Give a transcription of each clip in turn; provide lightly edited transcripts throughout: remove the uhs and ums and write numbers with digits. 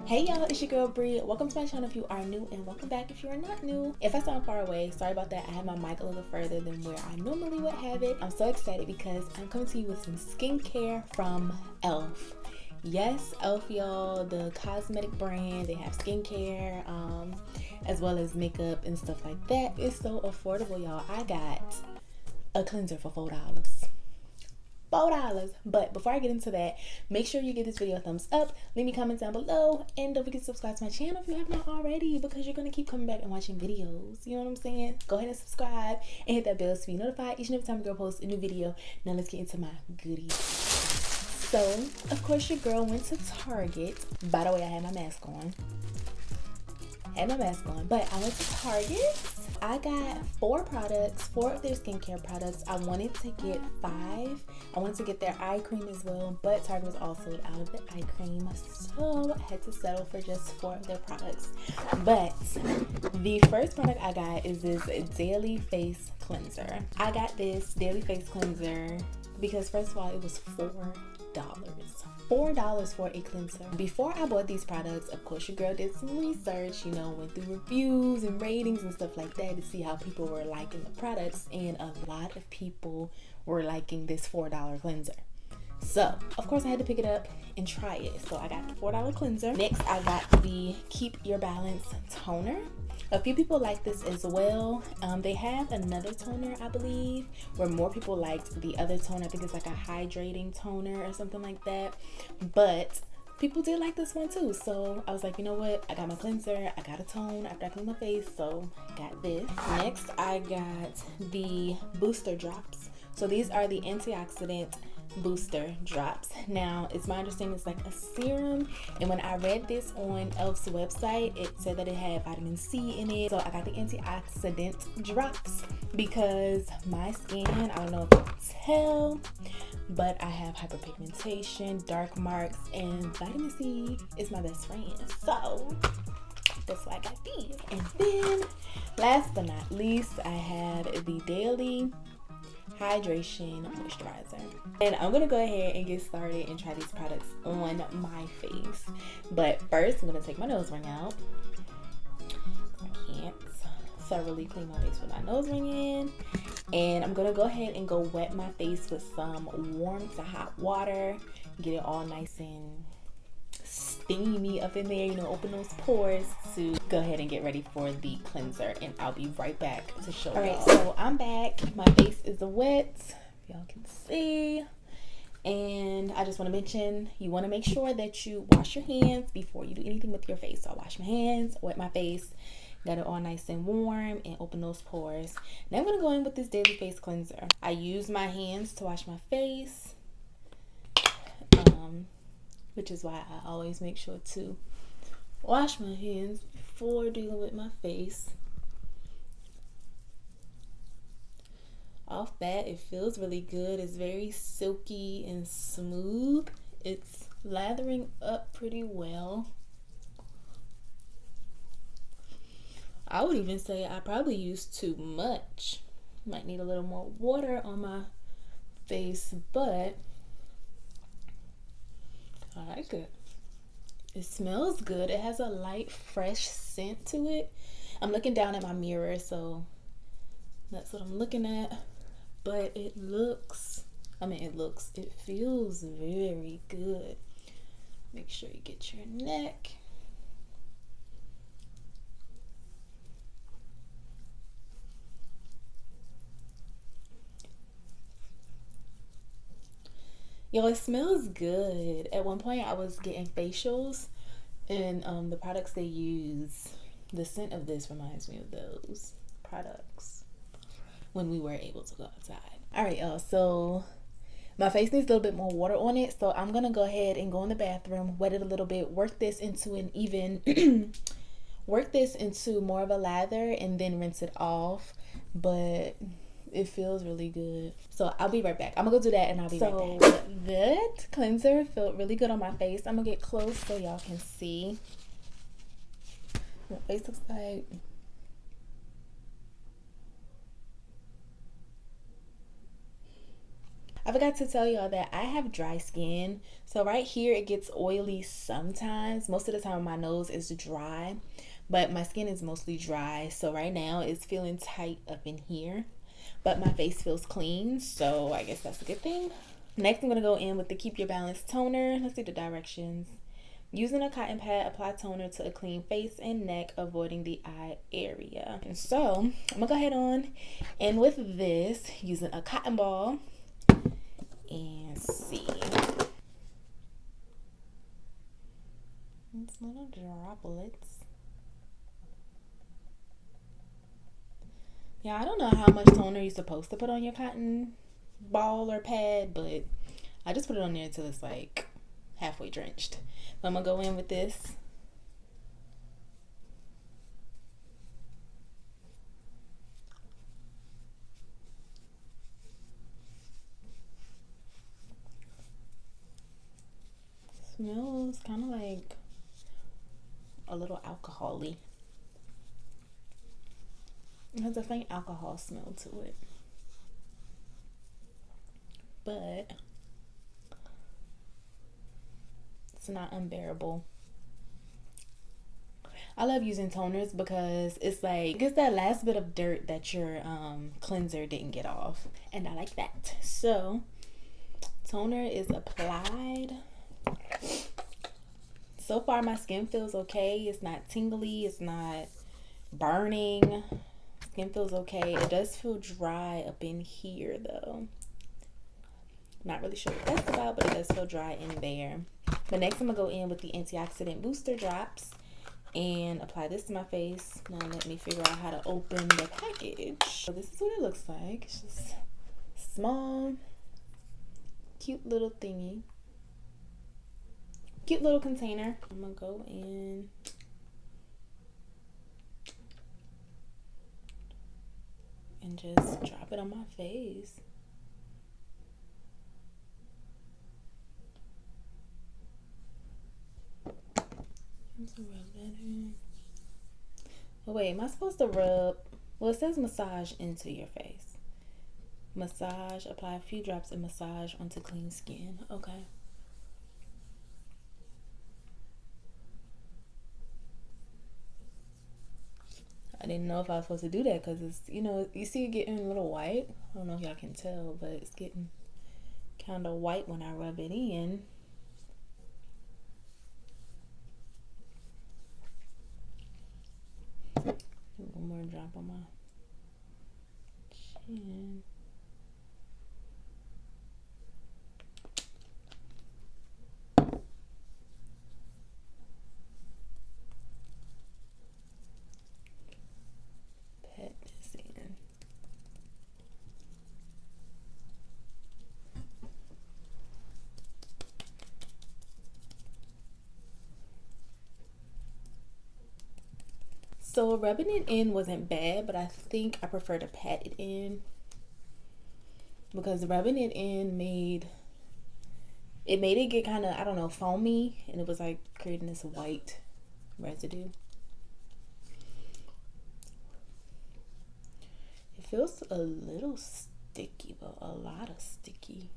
Hey y'all, it's your girl Bree. Welcome to my channel if you are new, and welcome back if you are not new. If I sound far away, sorry about that. I have my mic a little further than where I normally would have it. I'm so excited because I'm coming to you with some skincare from e.l.f. Yes, e.l.f. y'all, the cosmetic brand. They have skincare, as well as makeup and stuff like that. It's so affordable, y'all. I got a cleanser for $4. $4. But before I get into that, make sure you give this video a thumbs up, leave me comments down below, and don't forget to subscribe to my channel if you have not already, because you're going to keep coming back and watching videos. You know what I'm saying? Go ahead and subscribe and hit that bell to be notified each and every time a girl posts a new video. Now let's get into my goodies. So, of course, your girl went to Target. By the way, I had my mask on. But I went to Target. I got 4 products, 4 of their skincare products. I wanted to get 5. I wanted to get their eye cream as well, but Target was all sold out of the eye cream, so I had to settle for just 4 of their products. But the first product I got is this daily face cleanser. I got this daily face cleanser because, first of all, it was $4. $4 for a cleanser. Before I bought these products, of course, your girl did some research, went through reviews and ratings and stuff like that to see how people were liking the products, and a lot of people were liking this $4 cleanser. So, of course, I had to pick it up and try it. So, I got the $4 cleanser. Next, I got the Keep Your Balance toner. A few people like this as well. They have another toner, I believe, where more people liked the other toner. I think it's like a hydrating toner or something like that. But people did like this one too. So I was like, you know what? I got my cleanser. I got a tone after I clean my face. So got this. Next, I got the booster drops. So these are the antioxidant booster drops. Now, it's my understanding it's like a serum, and when I read this on e.l.f.'s website, it said that it had vitamin C in it. So I got the antioxidant drops because my skin, I don't know if you can tell, but I have hyperpigmentation, dark marks, and vitamin C is my best friend. So that's why I got these. And then last but not least, I have the daily hydration moisturizer, and I'm gonna go ahead and get started and try these products on my face. But first, I'm gonna take my nose ring out. I can't thoroughly clean my face with my nose ring in, and I'm gonna go ahead and go wet my face with some warm to hot water, get it all nice and steamy up in there, open those pores, to go ahead and get ready for the cleanser, and I'll be right back to show you. Alright, so I'm back. My face is wet, y'all can see, and I just want to mention, you want to make sure that you wash your hands before you do anything with your face. So I wash my hands, wet my face, got it all nice and warm, and open those pores. Now I'm going to go in with this daily face cleanser. I use my hands to wash my face, which is why I always make sure to wash my hands before dealing with my face. Off bat, it feels really good. It's very silky and smooth. It's lathering up pretty well. I would even say I probably used too much. Might need a little more water on my face, but I like it. It smells good. It has a light, fresh scent to it. I'm looking down at my mirror, so that's what I'm looking at. But it feels very good. Make sure you get your neck. Yo, it smells good. At one point, I was getting facials, and the products they use, the scent of this reminds me of those products when we were able to go outside. All right, y'all. So my face needs a little bit more water on it, so I'm gonna go ahead and go in the bathroom, wet it a little bit, work this into an even, work this into more of a lather, and then rinse it off. But it feels really good. So I'll be right back. I'm gonna go do that and I'll be right back. So that cleanser felt really good on my face. I'm gonna get close so y'all can see what my face looks like. I forgot to tell y'all that I have dry skin. So right here it gets oily sometimes. Most of the time my nose is dry, but my skin is mostly dry. So right now it's feeling tight up in here, but my face feels clean. So I guess that's a good thing. Next, I'm going to go in with the Keep Your Balance toner. Let's see the directions. Using a cotton pad, apply toner to a clean face and neck, avoiding the eye area. And so, I'm going to go ahead on and with this, using a cotton ball, and see. These little droplets. Yeah, I don't know how much toner you're supposed to put on your cotton ball or pad, but I just put it on there until it's like halfway drenched. I'm gonna go in with this. Smells kind of like a little alcohol-y. It has a faint alcohol smell to it, but it's not unbearable. I love using toners because it's like, it's that last bit of dirt that your cleanser didn't get off, and I like that. So toner is applied. So far my skin feels okay. It's not tingly, it's not burning. Skin feels okay. It does feel dry up in here though. Not really sure what that's about, but it does feel dry in there. But next I'm gonna go in with the antioxidant booster drops and apply this to my face. Now let me figure out how to open the package. So this is what it looks like. It's just small, cute little thingy. Cute little container. I'm gonna go in and just drop it on my face. Just rub that in. Oh wait, am I supposed to rub? Well, it says massage into your face. Massage, apply a few drops of massage onto clean skin. Okay. I didn't know if I was supposed to do that because it's, you know, you see it getting a little white. I don't know if y'all can tell, but it's getting kind of white when I rub it in. One more drop on my chin. Pat this in. So rubbing it in wasn't bad, but I think I prefer to pat it in because rubbing it in made it get kind of, I don't know, foamy, and it was like creating this white residue. It feels a little sticky, but a lot of sticky.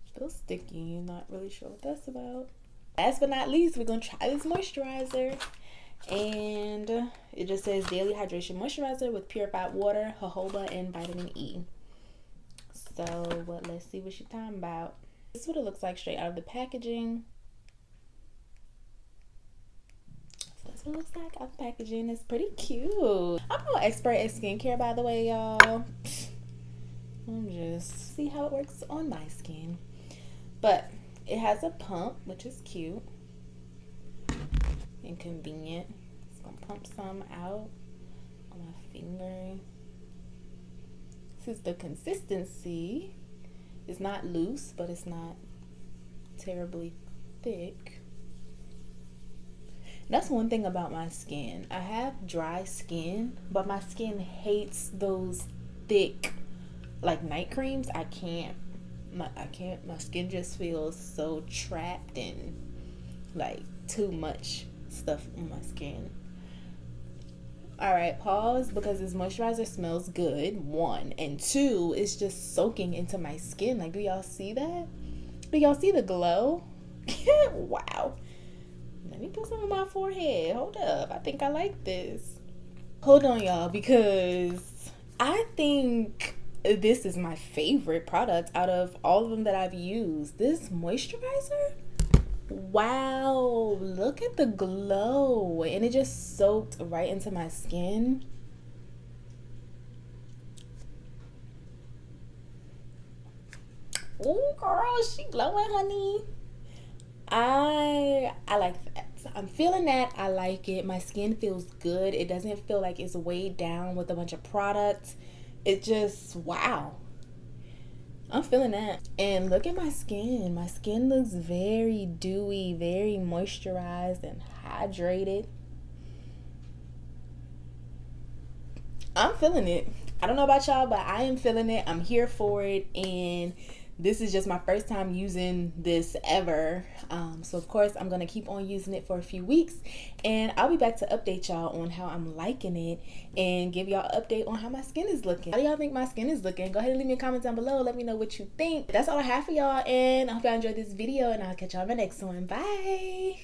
It feels sticky. I'm not really sure what that's about. Last but not least, we're gonna try this moisturizer. And it just says daily hydration moisturizer with purified water, jojoba, and vitamin E. So let's see what she's talking about. This is what it looks like straight out of the packaging. So that's what it looks like out of the packaging. It's pretty cute. I'm no expert at skincare, by the way, y'all. I'm just see how it works on my skin. But it has a pump, which is cute and convenient. It's gonna pump some out on my finger. This is the consistency. It's not loose, but it's not terribly thick. That's one thing about my skin. I have dry skin, but my skin hates those thick, like night creams. I can't. My skin just feels so trapped and like too much stuff on my skin. All right, pause, because this moisturizer smells good, one, and two, it's just soaking into my skin. Like, do y'all see that? Do y'all see the glow? Wow. Let me put some on my forehead. Hold up, I think I like this. Hold on, y'all, because I think this is my favorite product out of all of them that I've used. This moisturizer, wow, look at the glow, and it just soaked right into my skin. Oh girl, she glowing, honey. I like that. I'm feeling that. I like it. My skin feels good. It doesn't feel like it's weighed down with a bunch of products. It just, wow. I'm feeling that. And look at my skin. My skin looks very dewy, very moisturized and hydrated. I'm feeling it. I don't know about y'all, but I am feeling it. I'm here for it. And this is just my first time using this ever. So of course I'm gonna keep on using it for a few weeks, and I'll be back to update y'all on how I'm liking it and give y'all an update on how my skin is looking. How do y'all think my skin is looking? Go ahead and leave me a comment down below. Let me know what you think. That's all I have for y'all, and I hope y'all enjoyed this video, and I'll catch y'all in my next one. Bye.